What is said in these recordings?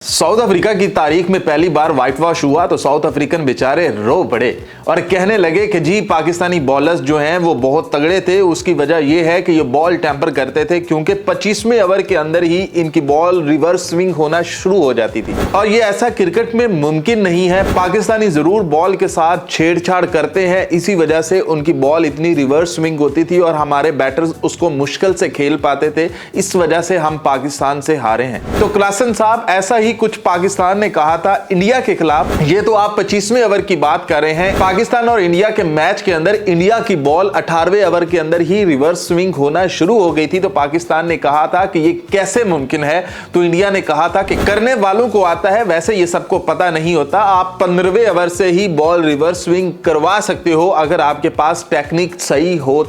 South Africa की तारीख में पहली बार व्हाइट वॉश हुआ तो साउथ अफ्रीकन बेचारे रो पड़े और कहने लगे कि जी पाकिस्तानी बॉलर्स जो हैं वो बहुत तगड़े थे। उसकी वजह यह है कि ये बॉल टेम्पर करते थे क्योंकि 25वें ओवर के अंदर ही इनकी बॉल रिवर्स स्विंग होना शुरू हो जाती थी और ये ऐसा क्रिकेट में मुमकिन नहीं है। पाकिस्तानी जरूर बॉल के साथ छेड़छाड़ करते हैं, इसी वजह से उनकी बॉल इतनी रिवर्स स्विंग होती थी और हमारे बैटर्स उसको मुश्किल से खेल पाते थे। इस वजह से हम पाकिस्तान से हारे हैं। तो क्लासन साहब ऐसा ही कुछ पाकिस्तान ने कहा था इंडिया के खिलाफ। ये तो आप 25वें ओवर की बात कर रहे हैं। पाकिस्तान और इंडिया के मैच के अंदर इंडिया की बॉल 18वें ओवर के अंदर ही रिवर्स स्विंग होना शुरू हो गई थी। तो पाकिस्तान ने कहा था कि ये कैसे मुमकिन है। तो इंडिया ने कहा था कि करने वालों को आता है, वैसे ये सबको पता नहीं होता। आप 15वें ओवर से ही बॉल रिवर्स स्विंग करवा सकते हो अगर आपके पास टेक्निक सही हो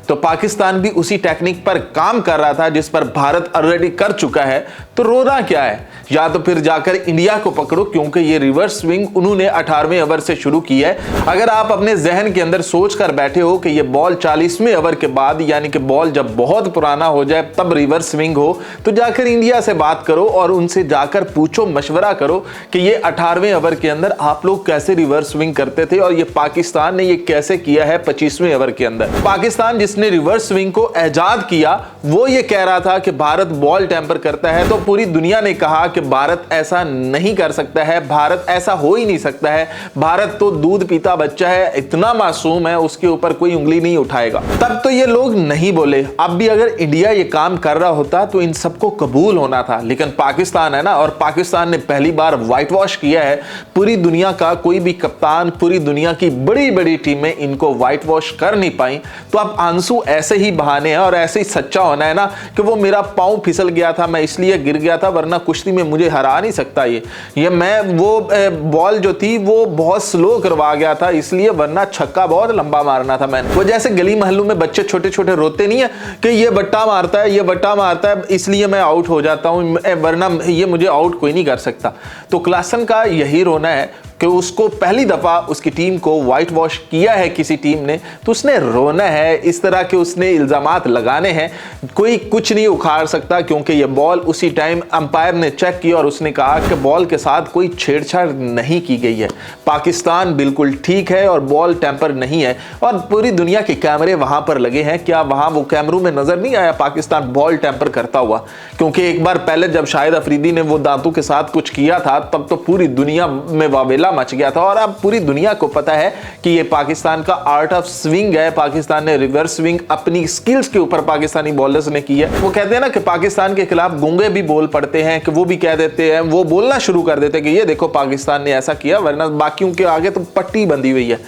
तो पाकिस्तान भी उसी टेक्निक पर काम कर रहा था जिस पर भारत ऑलरेडी कर चुका है। तो रोना क्या है, या तो फिर जाकर इंडिया को पकड़ो क्योंकि ये रिवर्स स्विंग उन्होंने 18वें ओवर से शुरू की है। अगर आप अपने जहन के अंदर सोच कर बैठे हो कि ये बॉल 40वें ओवर के बाद यानी कि बॉल जब बहुत पुराना हो जाए तब रिवर्स स्विंग हो, तो जाकर इंडिया से बात करो और उनसे जाकर पूछो, मशवरा करो कि ये 18वें ओवर के अंदर आप लोग कैसे रिवर्स स्विंग करते थे और ये पाकिस्तान ने ये कैसे किया है 25वें ओवर के अंदर। पाकिस्तान जिसने रिवर्स स्विंग को ऐजाद किया वो ये कह रहा था कि भारत बॉल टेम्पर करता है, तो पूरी दुनिया ने कहा कि भारत ऐसा नहीं कर सकता है, भारत ऐसा हो ही नहीं सकता है, भारत तो दूध पीता बच्चा है, इतना मासूम है, उसके ऊपर कोई उंगली नहीं उठाएगा। तब तो ये लोग नहीं बोले। अब भी अगर इंडिया ये काम कर रहा होता तो इन सबको कबूल होना था, लेकिन पाकिस्तान है ना, और पाकिस्तान ने पहली बार व्हाइट वॉश किया है। पूरी दुनिया का कोई भी कप्तान, पूरी दुनिया की बड़ी बड़ी टीमें इनको व्हाइट वॉश कर नहीं पाई। तो अब आंसू ऐसे ही बहाने हैं और ऐसे ही सच्चा होना है ना कि वो मेरा पांव फिसल गया था, मैं इसलिए गिर गया था, वरना कुश्ती में मुझे हरा नहीं सकता ये मैं वो बॉल जो थी वो बहुत स्लो करवा गया था इसलिए, वरना छक्का बहुत लंबा मारना था मैंने। वो जैसे गली मोहल्लों में बच्चे छोटे छोटे रोते नहीं है कि ये बट्टा मारता है, ये बट्टा मारता है, इसलिए मैं आउट हो जाता हूं, वरना ये मुझे आउट कोई नहीं कर सकता। तो क्लासन का यही रोना है कि उसको पहली दफा उसकी टीम को व्हाइट वॉश किया है किसी टीम ने, तो उसने रोना है, इस तरह के उसने इल्जामात लगाने हैं। कोई कुछ नहीं उखाड़ सकता क्योंकि ये बॉल उसी टाइम अंपायर ने चेक की और उसने कहा कि बॉल के साथ कोई छेड़छाड़ नहीं की गई है, पाकिस्तान बिल्कुल ठीक है और बॉल टेम्पर नहीं है। और पूरी दुनिया के कैमरे वहां पर लगे हैं, क्या वहां वो कैमरों में नजर नहीं आया पाकिस्तान बॉल टेम्पर करता हुआ? क्योंकि एक बार पहले जब शाहिद अफरीदी ने वो दांतों के साथ कुछ किया था तब तो पूरी दुनिया में वावेला मच गया था और अब पूरी दुनिया को पता है कि ये पाकिस्तान का आर्ट ऑफ स्विंग है। पाकिस्तान ने रिवर्स स्विंग अपनी स्किल्स के ऊपर पाकिस्तानी बॉलर्स ने की है। वो कहते हैं ना कि पाकिस्तान के खिलाफ गूंगे भी बोल पड़ते हैं, कि वो भी कह देते हैं, वो बोलना शुरू कर देते हैं कि ये देखो पाकिस्तान ने ऐसा किया, वरना बाकियों के आगे तो पट्टी बंधी हुई है।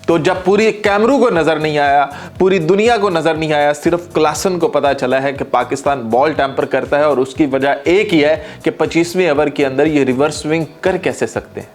तो जब पूरी कैमरू को नजर नहीं आया, पूरी दुनिया को नजर नहीं आया, सिर्फ क्लासन को पता चला है कि पाकिस्तान बॉल टेम्पर करता है और उसकी वजह एक ही है कि 25वें ओवर के अंदर ये रिवर्स स्विंग कर कैसे सकते हैं।